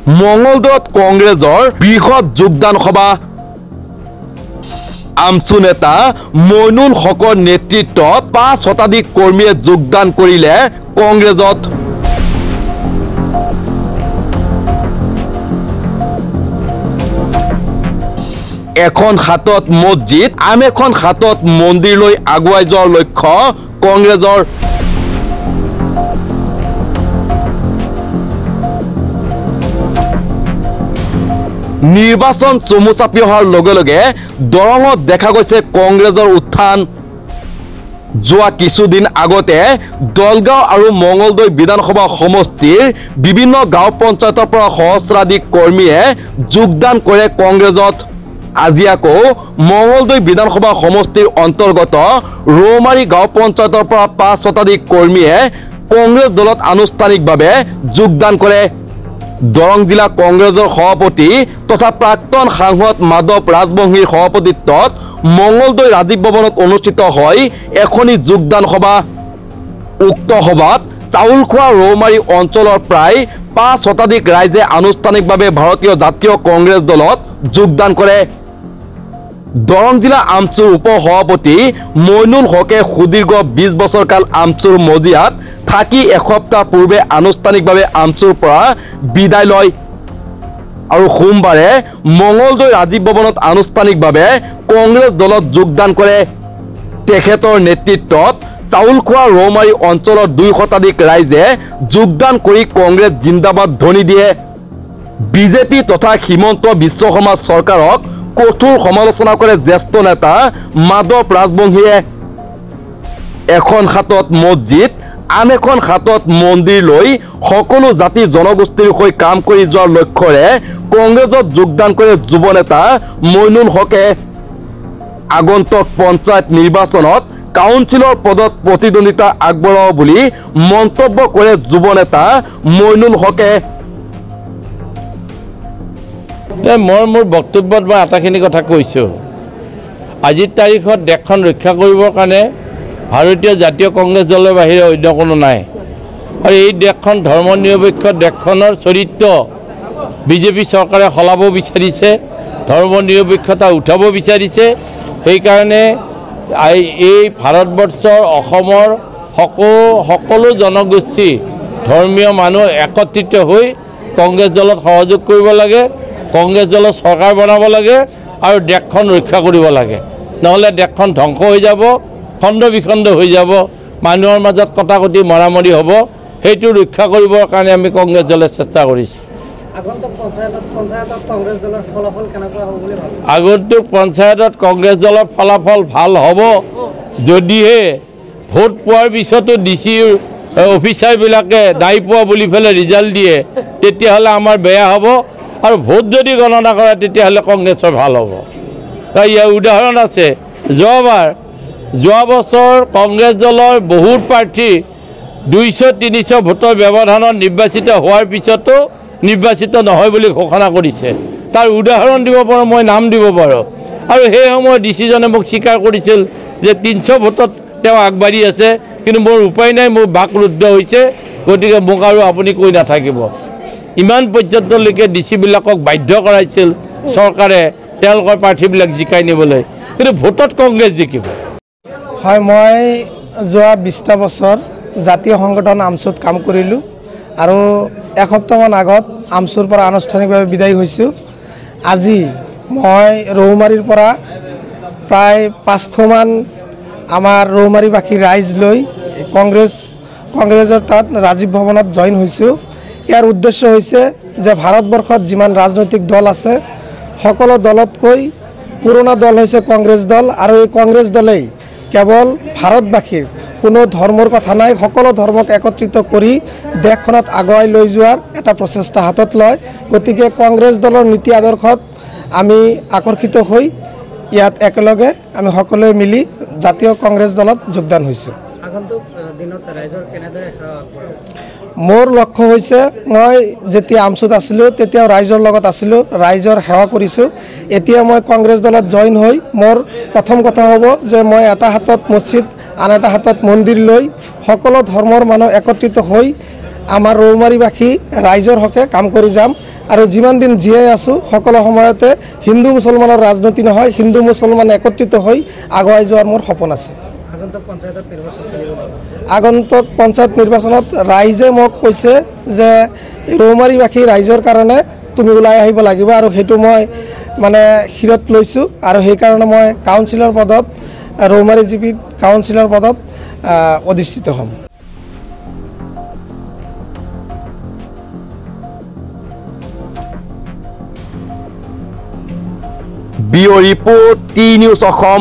মঙ্গলদৈত কংগ্ৰেছৰ বৃহৎ যোগদান সভা আমচু নেতা মইনুল হকৰ নেতৃত্বত 5 শতাধিক কৰ্মীয়ে যোগদান কৰিলে কংগ্ৰেছত। এখন হাতত মছজিদ আন এখন হাতত মন্দিৰলৈ আগুৱাই যোৱাৰ লক্ষ্য কংগ্ৰেছৰ। নিৰ্বাচন চমু চাপি অহাৰ লগে লগে দৰঙত দেখা গৈছে কংগ্ৰেছৰ উত্থান। যোৱা কিছুদিন আগতে দলগাঁও আৰু মঙ্গলদৈ বিধানসভা সমষ্টিৰ বিভিন্ন গাঁও পঞ্চায়তৰ পৰা সহস্ৰাধিক কৰ্মীয়ে যোগদান কৰে কংগ্ৰেছত। আজি আকৌ মঙ্গলদৈ বিধানসভা সমষ্টিৰ অন্তৰ্গত ৰৌমাৰী গাঁও পঞ্চায়তৰ পৰা 5 শতাধিক কৰ্মীয়ে কংগ্ৰেছ দলত আনুষ্ঠানিকভাৱে যোগদান কৰে। দৰং জিলা কংগ্ৰেছৰ সভাপতি তথা প্ৰাক্তন সাংসদ মাধৱ ৰাজবংশীৰ সভাপতিত্বত মঙ্গলদৈ ৰাজীৱ ভৱনত অনুষ্ঠিত হয় এখনি যোগদান সভা। উক্ত সভাত চাউলখোৱা ৰৌমাৰী অঞ্চলৰ প্ৰায় 5 শতাধিক ৰাইজে আনুষ্ঠানিকভাৱে ভাৰতীয় জাতীয় কংগ্ৰেছ দলত যোগদান কৰে। দৰং জিলা আমচুৰ উপ সভাপতি মইনুল হকে সুদীৰ্ঘ 20 বছৰ কাল আমচুৰ মজিয়াত থাকি এসপ্তাহ পূৰ্বে আনুষ্ঠানিকভাৱে আমচুৰ পৰা বিদায় লয় আৰু সোমবাৰে মঙ্গলদৈ ৰাজীৱ ভৱনত আনুষ্ঠানিকভাৱে কংগ্ৰেছ দলত যোগদান কৰে। তেখেতৰ নেতৃত্বত চাউলখোৱা ৰৌমাৰী অঞ্চলৰ 2 শতাধিক ৰাইজে যোগদান কৰি কংগ্ৰেছ জিন্দাবাদ ধ্বনি দিয়ে। বিজেপি তথা হিমন্ত বিশ্ব শৰ্মা চৰকাৰক কঠোৰ সমালোচনা কৰে জ্যেষ্ঠ নেতা মাধৱ ৰাজবংশীয়ে। এখন হাতত মছজিদ আন এখন হাতত মন্দিৰ লৈ সকলো জাতি জনগোষ্ঠীৰ হৈ কাম কৰি যোৱাৰ লক্ষ্যৰে কংগ্ৰেছত যোগদান কৰে যুৱ নেতা মইনুল হকে। আগন্তুক পঞ্চায়ত নিৰ্বাচনত কাউন্সিলৰ পদত প্ৰতিদ্বন্দ্বিতা আগবঢ়াব বুলি মন্তব্য কৰে যুৱ নেতা মইনুল হকে। মই মোৰ বক্তব্যত মই আটাইখিনি কথা কৈছোঁ। আজিৰ তাৰিখত দেশখন ৰক্ষা কৰিবৰ কাৰণে ভাৰতীয় জাতীয় কংগ্ৰেছ দলৰ বাহিৰে অন্য কোনো নাই আৰু এই দেশখন ধৰ্ম নিৰপেক্ষ দেশখনৰ চৰিত্ৰ বিজেপি চৰকাৰে সলাব বিচাৰিছে, ধৰ্ম নিৰপেক্ষতা উঠাব বিচাৰিছে। সেইকাৰণে এই ভাৰতবৰ্ষৰ অসমৰ সকলো জনগোষ্ঠী ধৰ্মীয় মানুহ একত্ৰিত হৈ কংগ্ৰেছ দলত সহযোগ কৰিব লাগে, কংগ্ৰেছ দলৰ চৰকাৰ বনাব লাগে আৰু দেশখন ৰক্ষা কৰিব লাগে। নহ'লে দেশখন ধ্বংস হৈ যাব, খণ্ড বিখণ্ড হৈ যাব, মানুহৰ মাজত কটাকটি মৰামৰি হ'ব। সেইটো ৰক্ষা কৰিবৰ কাৰণে আমি কংগ্ৰেছ দলে চেষ্টা কৰিছোঁ। আগন্তুক পঞ্চায়তত কংগ্ৰেছ দলৰ ফলাফল ভাল হ'ব যদিহে ভোট পোৱাৰ পিছতো ডিচি অফিচাৰবিলাকে দায়ী পোৱা বুলি পেলাই ৰিজাল্ট দিয়ে, তেতিয়াহ'লে আমাৰ বেয়া হ'ব। আৰু ভোট যদি গণনা কৰে তেতিয়াহ'লে কংগ্ৰেছৰ ভাল হ'ব। ইয়াৰ উদাহৰণ আছে, যোৱা বছৰ কংগ্ৰেছ দলৰ বহুত প্ৰাৰ্থী 200-300 ভোটৰ ব্যৱধানত নিৰ্বাচিত হোৱাৰ পিছতো নিৰ্বাচিত নহয় বুলি ঘোষণা কৰিছে। তাৰ উদাহৰণ দিব পাৰোঁ, মই নাম দিব পাৰোঁ। আৰু সেই সময়ত ডিচিজনে মোক স্বীকাৰ কৰিছিল যে 300 ভোটত তেওঁ আগবাঢ়ি আছে, কিন্তু মোৰ উপায় নাই, মোৰ বাক ৰুদ্ধ হৈছে, গতিকে মোক আৰু আপুনি কৈ নাথাকিব। ইমান পৰ্যন্তলৈকে ডিচিবিলাকক বাধ্য কৰাইছিল চৰকাৰে তেওঁলোকৰ প্ৰাৰ্থীবিলাক জিকাই নিবলৈ, কিন্তু ভোটত কংগ্ৰেছ জিকিব। হয়, মই যোৱা 20টা বছৰ জাতীয় সংগঠন আমচুত কাম কৰিলোঁ আৰু এসপ্তাহমান আগত আমচুৰ পৰা আনুষ্ঠানিকভাৱে বিদায় হৈছোঁ। আজি মই ৰৌমাৰীৰ পৰা প্ৰায় 500মান আমাৰ ৰৌমাৰীবাসী ৰাইজ লৈ কংগ্ৰেছৰ তাত ৰাজীৱ ভৱনত জইন হৈছোঁ। ইয়াৰ উদ্দেশ্য হৈছে যে ভাৰতবৰ্ষত যিমান ৰাজনৈতিক দল আছে সকলো দলতকৈ পুৰণা দল হৈছে কংগ্ৰেছ দল আৰু এই কংগ্ৰেছ দলেই কেৱল ভাৰতবাসীৰ কোনো ধৰ্মৰ কথা নাই, সকলো ধৰ্মক একত্ৰিত কৰি দেশখনত আগুৱাই লৈ যোৱাৰ এটা প্ৰচেষ্টা হাতত লয়। গতিকে কংগ্ৰেছ দলৰ নীতি আদৰ্শত আমি আকৰ্ষিত হৈ ইয়াত একেলগে আমি সকলোৱে মিলি জাতীয় কংগ্ৰেছ দলত যোগদান হৈছোঁ। মোৰ লক্ষ্য হৈছে, মই যেতিয়া আমচুত আছিলোঁ তেতিয়াও ৰাইজৰ লগত আছিলোঁ, ৰাইজৰ সেৱা কৰিছোঁ। এতিয়া মই কংগ্ৰেছ দলত জইন হৈ মোৰ প্ৰথম কথা হ'ব যে মই এটা হাতত মছজিদ আন এটা হাতত মন্দিৰ লৈ সকলো ধৰ্মৰ মানুহ একত্ৰিত হৈ আমাৰ ৰৌমাৰীবাসী ৰাইজৰ হকে কাম কৰি যাম। আৰু যিমান দিন জীয়াই আছোঁ সকলো সময়তে হিন্দু মুছলমানৰ ৰাজনীতি নহয়, হিন্দু মুছলমান একত্ৰিত হৈ আগুৱাই যোৱাৰ মোৰ সপোন আছে। আগন্তুক পঞ্চায়ত নিৰ্বাচনত ৰাইজে মোক কৈছে যে ৰৌমাৰীবাসী ৰাইজৰ কাৰণে তুমি ওলাই আহিব লাগিব, আৰু সেইটো মই মানে শিৰত লৈছোঁ, আৰু সেইকাৰণে মই কাউন্সিলৰ পদত ৰৌমাৰী জিপিত কাউন্সিলৰ পদত অধিষ্ঠিত হ'ম। Bureau report, T news Assam.